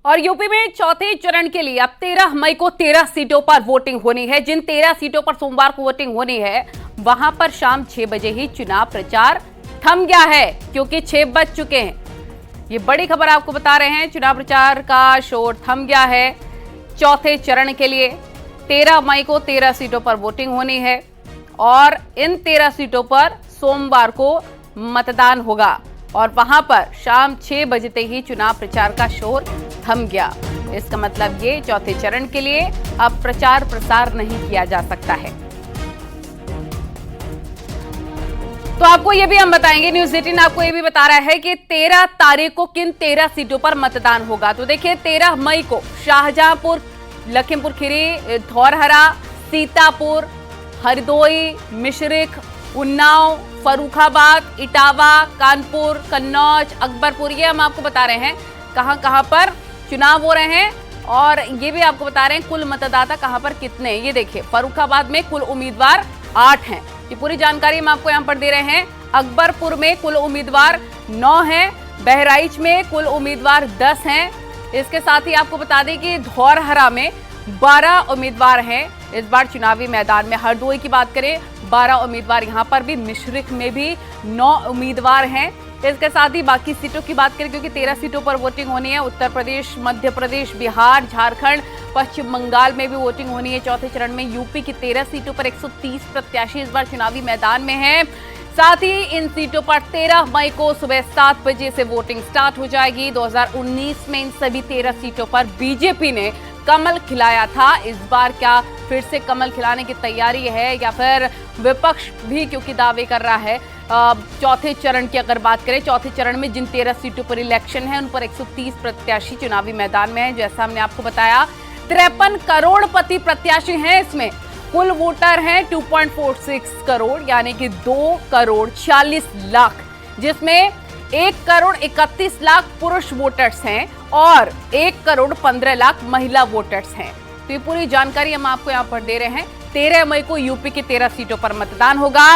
और यूपी में चौथे चरण के लिए अब 13 मई को 13 सीटों पर वोटिंग होनी है। जिन 13 सीटों पर सोमवार को वोटिंग होनी है वहां पर शाम 6 बजे ही चुनाव प्रचार थम गया है, क्योंकि 6 बज चुके हैं। ये बड़ी खबर आपको बता रहे हैं। चुनाव प्रचार का शोर थम गया है। चौथे चरण के लिए 13 मई को 13 सीटों पर वोटिंग होनी है और इन 13 सीटों पर सोमवार को मतदान होगा और वहां पर शाम 6 बजते ही चुनाव प्रचार का शोर थम गया। इसका मतलब ये चौथे चरण के लिए अब प्रचार प्रसार नहीं किया जा सकता है। तो आपको ये भी हम बताएंगे, न्यूज़ 18 आपको ये भी बता रहा है कि 13 तारीख को किन 13 सीटों पर मतदान होगा। तो देखिए 13 मई को शाहजहांपुर, लखीमपुर खीरी, धौरहरा, सीतापुर, हरदोई, मिश्रिख, उन्नाव, फर्रुखाबाद, इटावा, कानपुर, कन्नौज, अकबरपुर, ये हम आपको बता रहे हैं कहां पर चुनाव हो रहे हैं और ये भी आपको बता रहे हैं कुल मतदाता कहां पर कितने। ये देखिए फर्रुखाबाद में कुल उम्मीदवार 8 हैं, ये पूरी जानकारी हम आपको यहां पर दे रहे हैं। अकबरपुर में कुल उम्मीदवार 9 हैं, बहराइच में कुल उम्मीदवार 10 हैं। इसके साथ ही आपको बता दें कि धौरहरा में 12 उम्मीदवार हैं इस बार चुनावी मैदान में। हरदोई की बात करें 12 उम्मीदवार, यहां पर भी मिश्रिख में भी 9 उम्मीदवार हैं। इसके साथ ही बाकी सीटों की बात करें, क्योंकि 13 सीटों पर वोटिंग होनी है। उत्तर प्रदेश, मध्य प्रदेश, बिहार, झारखंड, पश्चिम बंगाल में भी वोटिंग होनी है चौथे चरण में। यूपी की 13 सीटों पर 130 प्रत्याशी इस बार चुनावी मैदान में हैं। साथ ही इन सीटों पर 13 मई को सुबह 7 बजे से वोटिंग स्टार्ट हो जाएगी। 2019 में इन सभी 13 सीटों पर बीजेपी ने कमल खिलाया था। इस बार क्या फिर से कमल खिलाने की तैयारी है या फिर विपक्ष भी क्योंकि दावे कर रहा है। चौथे चरण की अगर बात करें, चौथे चरण में जिन 13 सीटों पर इलेक्शन है उन पर 130 प्रत्याशी चुनावी मैदान में है। जैसा हमने आपको बताया 53 करोड़पति प्रत्याशी हैं इसमें। कुल वोटर हैं 2.46 करोड़, यानी कि 2 करोड़ 40 लाख, जिसमें 1 करोड़ 31 लाख पुरुष वोटर्स हैं और 1 करोड़ 15 लाख महिला वोटर्स हैं। तो ये पूरी जानकारी हम आपको यहाँ पर दे रहे हैं। 13 मई को यूपी की 13 सीटों पर मतदान होगा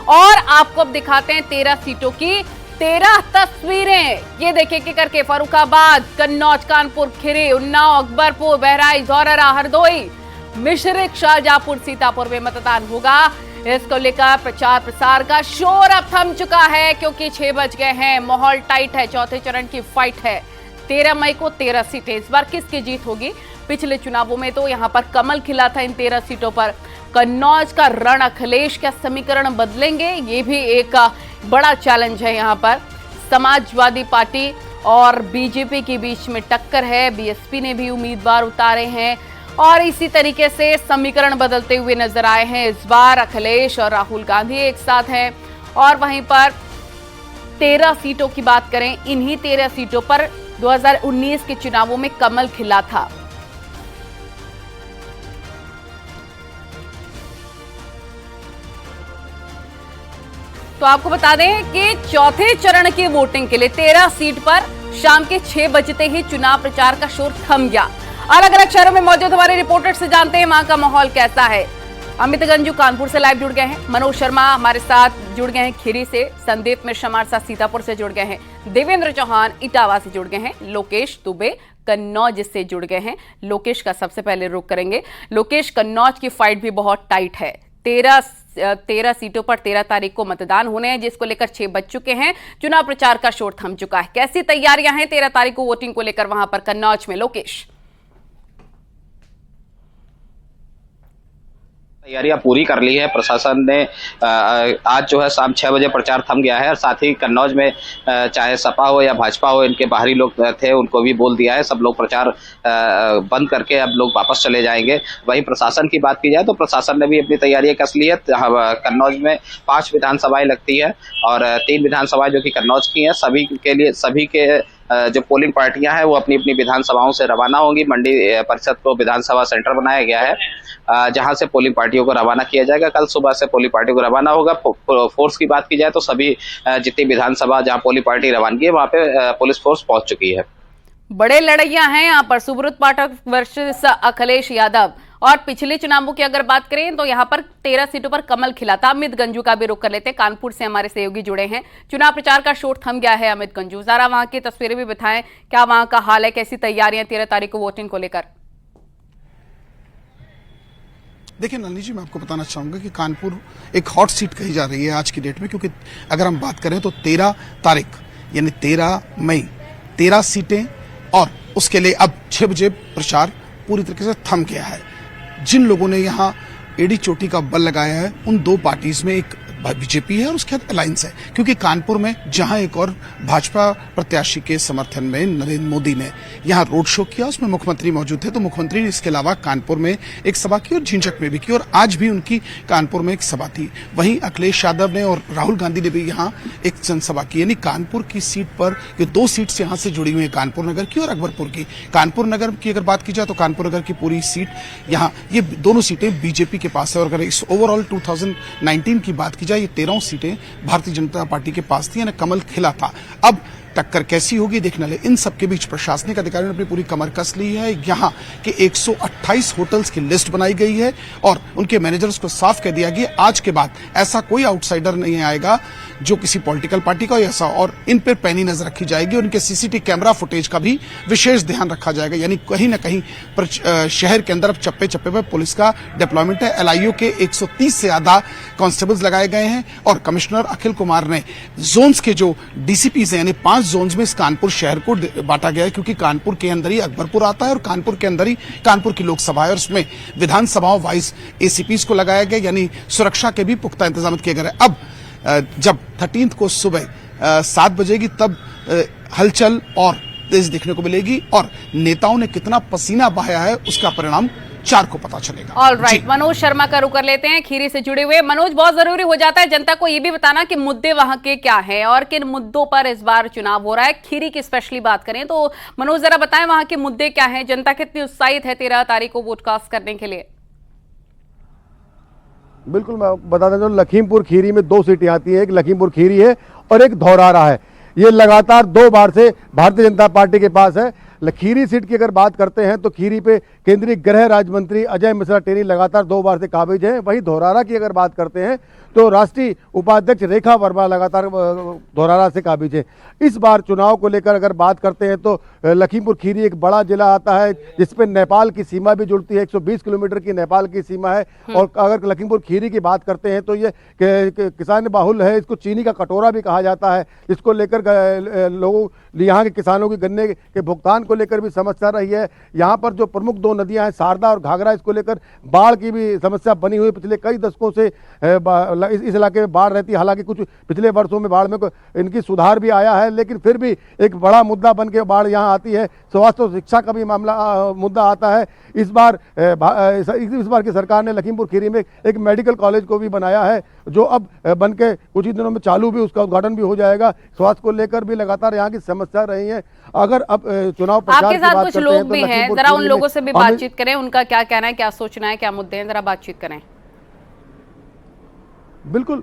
और आपको अब दिखाते हैं 13 सीटों की 13 तस्वीरें। ये देखिए कि करके फर्रुखाबाद, कन्नौज, कानपुर, खीरी, उन्नाव, अकबरपुर, बहराइच, धौरहरा, हरदोई, मिश्रिख, शाहजहांपुर, सीतापुर में मतदान होगा। इसको लेकर प्रचार प्रसार का शोर अब थम चुका है, क्योंकि 6 बज गए हैं। माहौल टाइट है, चौथे चरण की फाइट है। 13 मई को 13 सीटें, इस बार किसकी जीत होगी? पिछले चुनावों में तो यहां पर कमल खिला था इन 13 सीटों पर। कन्नौज का रण अखिलेश का समीकरण बदलेंगे, ये भी एक बड़ा चैलेंज है। यहां पर समाजवादी पार्टी और बीजेपी के बीच में टक्कर है। बीएसपी ने भी उम्मीदवार उतारे हैं और इसी तरीके से समीकरण बदलते हुए नजर आए हैं। इस बार अखिलेश और राहुल गांधी एक साथ हैं और वहीं पर 13 सीटों की बात करें, इन्हीं 13 सीटों पर 2019 के चुनावों में कमल खिला था। तो आपको बता दें कि चौथे चरण की वोटिंग के लिए 13 सीट पर शाम के 6 बजते ही चुनाव प्रचार का शोर थम गया। अलग अलग शहरों में मौजूद हमारे रिपोर्टर से जानते हैं वहां का माहौल कैसा है। अमित गंजू कानपुर से लाइव जुड़ गए हैं, मनोज शर्मा हमारे साथ जुड़ गए हैं खीरी से, संदीप मिश्र हमारे साथ सीतापुर से जुड़ गए हैं, देवेंद्र चौहान इटावा से जुड़ गए हैं, लोकेश दुबे कन्नौज से जुड़ गए हैं। लोकेश का सबसे पहले रुख करेंगे। लोकेश, कन्नौज की फाइट भी बहुत टाइट है। 13 सीटों पर 13 तारीख को मतदान होने हैं, जिसको लेकर 6 बज चुके हैं। चुनाव प्रचार का शोर थम चुका है। कैसी तैयारियां हैं 13 तारीख को वोटिंग को लेकर वहां पर कन्नौज में? लोकेश, तैयारियां पूरी कर ली है प्रशासन ने। आज जो है शाम 6 बजे प्रचार थम गया है और साथ ही कन्नौज में चाहे सपा हो या भाजपा हो, इनके बाहरी लोग थे उनको भी बोल दिया है। सब लोग प्रचार बंद करके अब लोग वापस चले जाएंगे। वहीं प्रशासन की बात की जाए तो प्रशासन ने भी अपनी तैयारियां कस ली है। कन्नौज में 5 विधानसभाएं लगती है और 3 विधानसभाएं जो कि कन्नौज की हैं, सभी के जो पोलिंग पार्टियां हैं वो अपनी अपनी विधानसभाओं से रवाना होंगी। मंडी परिषद को विधानसभा सेंटर बनाया गया है जहां से पोलिंग पार्टियों को रवाना किया जाएगा। कल सुबह से पोलिंग पार्टी को रवाना होगा। फोर्स की बात की जाए तो सभी जितनी विधानसभा जहां पोलिंग पार्टी रवानगी है वहां पे पुलिस फोर्स पहुंच चुकी है। बड़े लड़ाइयां हैं यहाँ पर, सुब्रत पाठक वर्सेस अखिलेश यादव और पिछले चुनावों की अगर बात करें तो यहाँ पर 13 सीटों पर कमल खिला था। अमित गंजू का भी रुख कर लेते हैं, कानपुर से हमारे सहयोगी जुड़े हैं। चुनाव प्रचार का शोर थम गया है। अमित गंजू, जरा वहां की तस्वीरें भी बताएं, क्या वहां का हाल है, कैसी तैयारियां 13 तारीख को वोटिंग को लेकर? देखिए नलिनी जी, मैं आपको बताना चाहूंगा कि कानपुर एक हॉट सीट कही जा रही है आज की डेट में, क्योंकि अगर हम बात करें तो 13 तारीख यानी 13 मई 13 सीटें, और उसके लिए अब 6 बजे प्रचार पूरी तरीके से थम गया है। जिन लोगों ने यहाँ एड़ी चोटी का बल लगाया है उन दो पार्टीज में एक बीजेपी है और उसके बाद अलायंस है, क्योंकि कानपुर में जहां एक और भाजपा प्रत्याशी के समर्थन में नरेंद्र मोदी ने यहां रोड शो किया, उसमें मुख्यमंत्री मौजूद थे, तो मुख्यमंत्री ने इसके अलावा कानपुर में एक सभा की और झिंझक में भी की, और आज भी उनकी कानपुर में एक सभा थी। वहीं अखिलेश यादव ने और राहुल गांधी ने भी यहाँ एक जनसभा की। यानी कानपुर की सीट पर ये 2 सीट यहाँ से जुड़ी हुई है, कानपुर नगर की और अकबरपुर की। कानपुर नगर की अगर बात की जाए तो कानपुर नगर की पूरी सीट यहाँ, ये दोनों सीटें बीजेपी के पास है, और अगर इस ओवरऑल 2019 की बात की जाए ये 13 सीटें भारतीय जनता पार्टी के पास थी, यानी कमल खिला था। अब टक्कर कैसी होगी देखने ले। इन सबके बीच प्रशासनिक अधिकारियों ने अपनी पूरी कमर कस ली है। यहाँ के 128 होटल्स की लिस्ट बनाई गई है और उनके मैनेजर्स को साफ कह दिया गया आज के बाद ऐसा कोई आउटसाइडर नहीं आएगा जो किसी पॉलिटिकल पार्टी का ऐसा, और इन पर पैनी नजर रखी जाएगी और इनके सीसीटीवी कैमरा फुटेज का भी विशेष ध्यान रखा जाएगा। यानी कहीं ना कहीं शहर के अंदर अब चप्पे चप्पे पर पुलिस का डिप्लॉयमेंट है। एलआईयू के 130 से ज्यादा कांस्टेबल्स लगाए गए हैं और कमिश्नर अखिल कुमार ने जोन्स के जो डीसीपी हैं, यानी 5 जोन्स में इस कानपुर शहर को बांटा गया है, क्योंकि कानपुर के अंदर ही अकबरपुर आता है और कानपुर के अंदर ही कानपुर की लोकसभा है, और उसमें विधानसभाओं वाइज एसीपीज को लगाया गया, यानी सुरक्षा के भी पुख्ता इंतजाम किए गए। अब जब 13 को सुबह 7 बजेगी तब हलचल और तेज देखने को मिलेगी, और नेताओं ने कितना पसीना बहाया है उसका परिणाम 4 को पता चलेगा। ऑल राइट, मनोज शर्मा का रुख कर लेते हैं खीरी से जुड़े हुए। मनोज, बहुत जरूरी हो जाता है जनता को ये भी बताना कि मुद्दे वहां के क्या हैं और किन मुद्दों पर इस बार चुनाव हो रहा है। खीरी की स्पेशली बात करें तो मनोज जरा बताएं वहां के मुद्दे क्या हैं, जनता कितनी उत्साहित है 13 तारीख को वोट कास्ट करने के लिए? बिल्कुल, मैं बता दें तो लखीमपुर खीरी में 2 सीटें आती हैं, एक लखीमपुर खीरी है और एक धौरारा है। ये लगातार 2 बार से भारतीय जनता पार्टी के पास है। खीरी सीट की अगर बात करते हैं तो खीरी पे केंद्रीय गृह राज्य मंत्री अजय मिश्रा टेनी लगातार 2 बार से काबिज हैं। वहीं धौरारा की अगर बात करते हैं तो राष्ट्रीय उपाध्यक्ष रेखा वर्मा लगातार धौरारा से काबिज है। इस बार चुनाव को लेकर अगर बात करते हैं तो लखीमपुर खीरी एक बड़ा जिला आता है जिसपे नेपाल की सीमा भी जुड़ती है, 120 किलोमीटर की नेपाल की सीमा है। और अगर लखीमपुर खीरी की बात करते हैं तो ये किसान बाहुल है, इसको चीनी का कटोरा भी कहा जाता है। इसको लेकर लोगों यहाँ के किसानों की गन्ने के भुगतान को लेकर भी समस्या रही है। यहाँ पर जो प्रमुख 2 नदियाँ हैं शारदा और घाघरा, इसको लेकर बाढ़ की भी समस्या बनी हुई। पिछले कई दशकों से इस इलाके में बाढ़ रहती है। हालांकि कुछ पिछले वर्षों में बाढ़ में इनकी सुधार भी आया है, लेकिन फिर भी एक बड़ा मुद्दा बन के बाढ़ यहाँ आती है। स्वास्थ्य और शिक्षा का भी मामला मुद्दा आता है। इस बार की सरकार ने लखीमपुर खीरी में एक मेडिकल कॉलेज को भी बनाया है जो अब बन के कुछ ही दिनों में चालू भी, उसका उद्घाटन भी हो जाएगा। स्वास्थ्य को लेकर भी लगातार यहाँ की समस्या रही है। अगर अब चुनाव प्रचार आपके साथ कुछ लोग भी हैं, जरा उन लोगों से भी हमें बातचीत करें, उनका क्या कहना है, क्या सोचना है, क्या मुद्दे हैं, जरा बातचीत करें। बिल्कुल,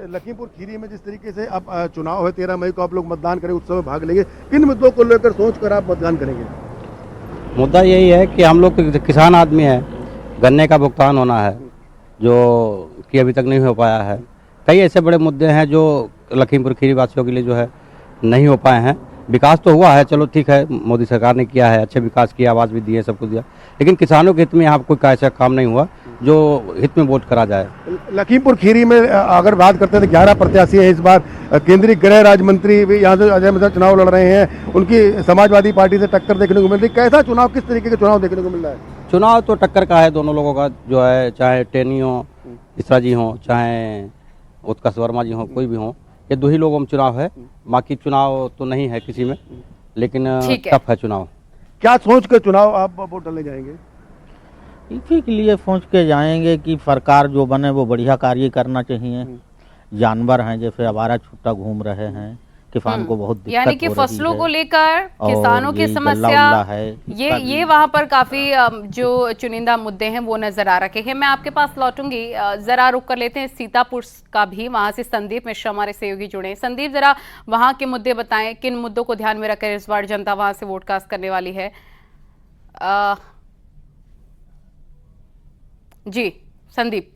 लखीमपुर खीरी में जिस तरीके से अब चुनाव है 13 मई को आप लोग मतदान करें, उत्सव में भाग लेंगे, किन मुद्दों को लेकर सोचकर आप मतदान करेंगे? मुद्दा यही है कि हम लोग किसान आदमी हैं, गन्ने का भुगतान होना है जो कि अभी तक नहीं हो पाया है। कई ऐसे बड़े मुद्दे हैं जो लखीमपुर खीरी वासियों के लिए जो है नहीं हो पाए हैं। विकास तो हुआ है, चलो ठीक है, मोदी सरकार ने किया है, अच्छे विकास किया, आवाज़ भी दी है, सब कुछ दिया, लेकिन किसानों के हित में यहाँ कोई ऐसा काम नहीं हुआ जो हित में वोट करा जाए। लखीमपुर खीरी में अगर बात करते हैं तो 11 प्रत्याशी हैं इस बार। केंद्रीय गृह राज्य मंत्री भी यहाँ से अजय मिश्रा चुनाव लड़ रहे हैं, उनकी समाजवादी पार्टी से टक्कर देखने को मिल रही है। कैसा चुनाव, किस तरीके के चुनाव देखने को मिल रहा है? चुनाव तो टक्कर का है दोनों लोगों का जो है, चाहे टेनी हो, मिश्रा जी हो, चाहे उत्कर्ष वर्मा जी हो, कोई भी हो, ये 2 ही लोगों में चुनाव है। बाकी चुनाव तो नहीं है किसी में, लेकिन टफ है चुनाव। क्या सोच कर चुनाव आप वोट डालने जाएंगे? इसी के लिए सोच के जाएंगे कि सरकार जो बने वो बढ़िया कार्य करना चाहिए। जानवर हैं जैसे आवारा छुट्टा घूम रहे हैं, किसान को बहुत दिक्कत यानी कि फसलों को लेकर किसानों की समस्या है, ये वहां पर काफी जो चुनिंदा मुद्दे हैं वो नजर आ रखे हैं। मैं आपके पास लौटूंगी, जरा रुक कर लेते हैं सीतापुर का भी, वहां से संदीप मिश्रा हमारे सहयोगी जुड़े हैं। संदीप, जरा वहां के मुद्दे बताएं, किन मुद्दों को ध्यान में रखकर इस बार जनता वहां से वोट कास्ट करने वाली है? जी संदीप।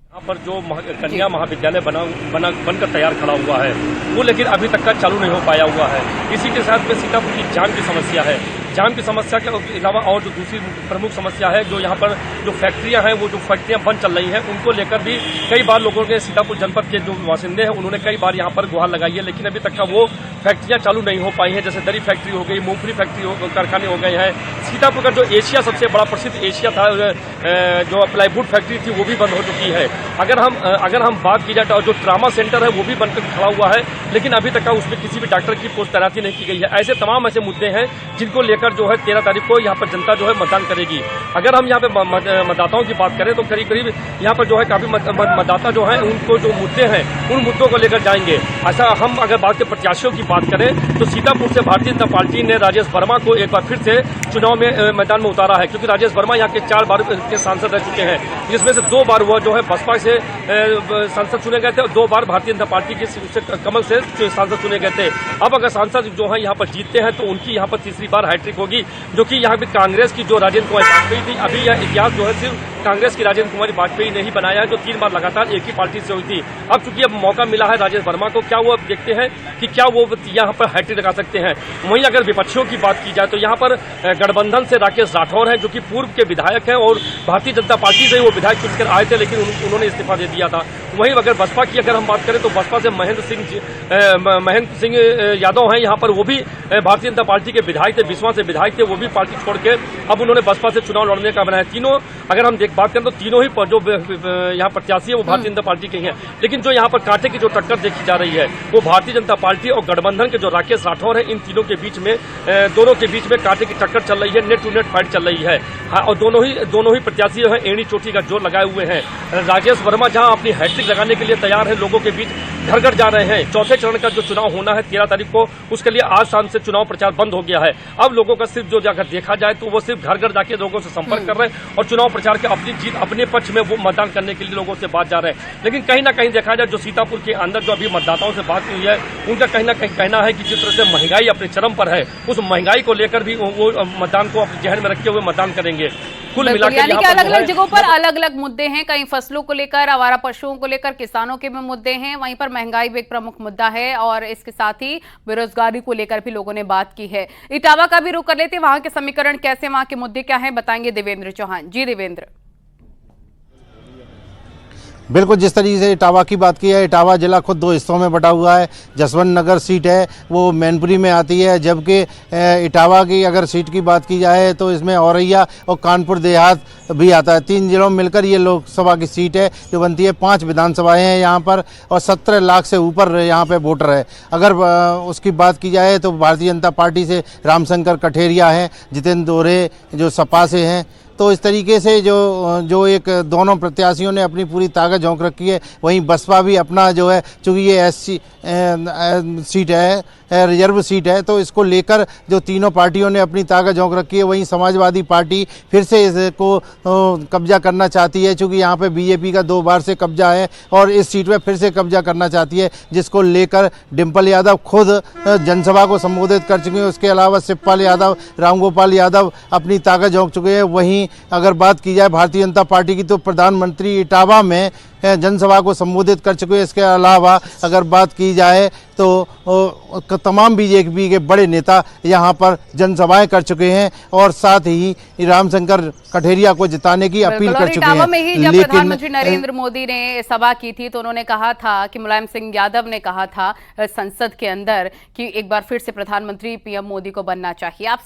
यहाँ पर जो कन्या महाविद्यालय बनकर तैयार खड़ा हुआ है वो लेकिन अभी तक का चालू नहीं हो पाया हुआ है। इसी के साथ में सीतापुर की जाम की समस्या है। जाम की समस्या के अलावा और जो दूसरी प्रमुख समस्या है, जो यहाँ पर जो फैक्ट्रियां हैं, वो जो फैक्ट्रियां बंद चल रही हैं, उनको लेकर भी कई बार लोगों ने, सीतापुर जनपद के जो बासिंदे हैं, उन्होंने कई बार यहाँ पर गुहार लगाई है, लेकिन अभी तक का वो फैक्ट्रियां चालू नहीं हो पाई हैं। जैसे दरी फैक्ट्री हो गई, मूंगफली फैक्ट्री कारखाने हो गए हैं। सीतापुर का जो एशिया सबसे बड़ा प्रसिद्ध एशिया था, जो प्लाईवुड फैक्ट्री थी, वो भी बंद हो चुकी है। अगर हम बात की जाए तो जो ट्रामा सेंटर है वो भी बनकर खड़ा हुआ है, लेकिन अभी तक का उसमें किसी भी डॉक्टर की पोस्ट तैनाती नहीं की गई है। ऐसे तमाम ऐसे मुद्दे हैं जिनको लेकर जो है 13 तारीख को यहाँ पर जनता जो है मतदान करेगी। अगर हम यहाँ पे मतदाताओं की बात करें तो करीब यहाँ पर जो है काफी मतदाता जो है उनको जो मुद्दे हैं उन मुद्दों को लेकर जाएंगे। ऐसा हम अगर बात के प्रत्याशियों की बात करें तो सीतापुर से भारतीय जनता पार्टी ने राजेश वर्मा को एक बार फिर से चुनाव में मैदान में उतारा है, क्योंकि राजेश वर्मा यहाँ के 4 बार के सांसद रह चुके हैं, जिसमें से 2 बार वो जो है बसपा से सांसद चुने गए थे और 2 बार भारतीय जनता पार्टी के कमल से सांसद चुने गए थे। अब अगर सांसद जो है यहाँ पर जीतते हैं तो उनकी यहाँ पर तीसरी बार हैट्रिक होगी, जो कि यहाँ पे कांग्रेस की जो राजेंद्र कुमारी वाजपेयी थी, अभी यह इतिहास जो है सिर्फ कांग्रेस की राजेंद्र कुमारी वाजपेयी ने ही बनाया है, जो 3 बार लगातार एक ही पार्टी से हुई थी। अब चूंकि अब मौका मिला है राजेश वर्मा को, क्या वो अब देखते हैं कि क्या वो यहाँ पर हैट्रिक लगा सकते हैं। वहीं अगर विपक्षियों की बात की जाए तो यहाँ पर गठबंधन से राकेश राठौर हैं, जो कि पूर्व के विधायक हैं और भारतीय जनता पार्टी से वो विधायक चुनकर आए थे, लेकिन उन्होंने इस्तीफा दे दिया था। वहीं अगर बसपा की अगर हम बात करें तो बसपा से महेंद्र सिंह यादव हैं, यहाँ पर वो भी भारतीय जनता पार्टी के विधायक थे, बिस्वा से विधायक थे, वो भी पार्टी छोड़ के अब उन्होंने बसपा से चुनाव लड़ने का बनाया। तीनों अगर हम बात करें तो तीनों ही जो यहाँ प्रत्याशी है वो भारतीय जनता पार्टी के हैं, लेकिन जो यहाँ पर कांटे की जो टक्कर देखी जा रही है वो भारतीय जनता पार्टी और गठबंधन के जो राकेश राठौर है, इन तीनों के बीच में दोनों के बीच में कांटे की टक्कर चल रही है, नेट टू नेट फाइट चल रही है। हाँ, और दोनों ही प्रत्याशी जो है एड़ी चोटी का जोर लगाए हुए हैं। राजेश वर्मा जहां अपनी हैट्रिक लगाने के लिए तैयार है, लोगों के बीच घर घर जा रहे हैं। चौथे चरण का जो चुनाव होना है 13 तारीख को, उसके लिए आज शाम से चुनाव प्रचार बंद हो गया है। अब लोगों का सिर्फ जो अगर देखा जाए तो वो सिर्फ घर घर जाके लोगों से संपर्क कर रहे हैं और चुनाव प्रचार के अपनी जीत अपने पक्ष में वो मतदान करने के लिए लोगों से बात जा रहे हैं। लेकिन कहीं ना कहीं देखा जाए जो सीतापुर के अंदर जो अभी मतदाताओं से बात हुई है, उनका कहीं ना कहीं कहना है कि जिस तरह से महंगाई अपने चरम पर है, उस महंगाई को लेकर भी वो मतदान को अपने जहन में रखते हुए मतदान करेंगे। कुल मिलाकर यानी कि अलग अलग जगहों पर अलग अलग मुद्दे हैं, कहीं फसलों को लेकर, आवारा पशुओं को लेकर, किसानों के भी मुद्दे हैं, वहीं पर महंगाई भी एक प्रमुख मुद्दा है और इसके साथ ही बेरोजगारी को लेकर भी लोगों ने बात की है। इटावा का भी रुख कर लेते, वहां के समीकरण कैसे, वहां के मुद्दे क्या हैं, बताएंगे देवेंद्र चौहान। जी देवेंद्र। बिल्कुल, जिस तरीके से इटावा की बात की है, इटावा जिला खुद 2 हिस्सों में बटा हुआ है। जसवंत नगर सीट है वो मैनपुरी में आती है, जबकि इटावा की अगर सीट की बात की जाए तो इसमें औरैया और कानपुर देहात भी आता है। 3 जिलों में मिलकर ये लोकसभा की सीट है जो बनती है। 5 विधानसभाएं हैं यहाँ पर और 17 लाख से ऊपर यहाँ पे वोटर है। अगर उसकी बात की जाए तो भारतीय जनता पार्टी से रामशंकर कठेरिया हैं, जितेंद्र दोहरे जो सपा से हैं। तो इस तरीके से जो एक दोनों प्रत्याशियों ने अपनी पूरी ताकत झोंक रखी है। वहीं बसपा भी अपना जो है, चूँकि ये एससी सीट है, रिजर्व सीट है, तो इसको लेकर जो तीनों पार्टियों ने अपनी ताकत झोंक रखी है। वहीं समाजवादी पार्टी फिर से इसको कब्जा करना चाहती है, चूँकि यहाँ पे बीजेपी का 2 बार से कब्जा है और इस सीट पे फिर से कब्जा करना चाहती है, जिसको लेकर डिम्पल यादव खुद जनसभा को संबोधित कर चुके हैं। उसके अलावा शिवपाल यादव, रामगोपाल यादव अपनी ताकत झोंक चुके हैं। वहीं अगर बात की जाए भारतीय जनता पार्टी की तो प्रधानमंत्री इटावा में जनसभा को संबोधित कर चुके हैं। इसके अलावा अगर बात की जाए तो तमाम बीजेपी के बड़े नेता यहाँ पर जनसभाएं कर चुके हैं और साथ ही रामशंकर कठेरिया को जिताने की अपील कर चुके हैं। में ही जब प्रधानमंत्री नरेंद्र मोदी ने सभा की थी तो उन्होंने कहा था कि मुलायम सिंह यादव ने कहा था संसद के अंदर कि एक बार फिर से प्रधानमंत्री पीएम मोदी को बनना चाहिए। आप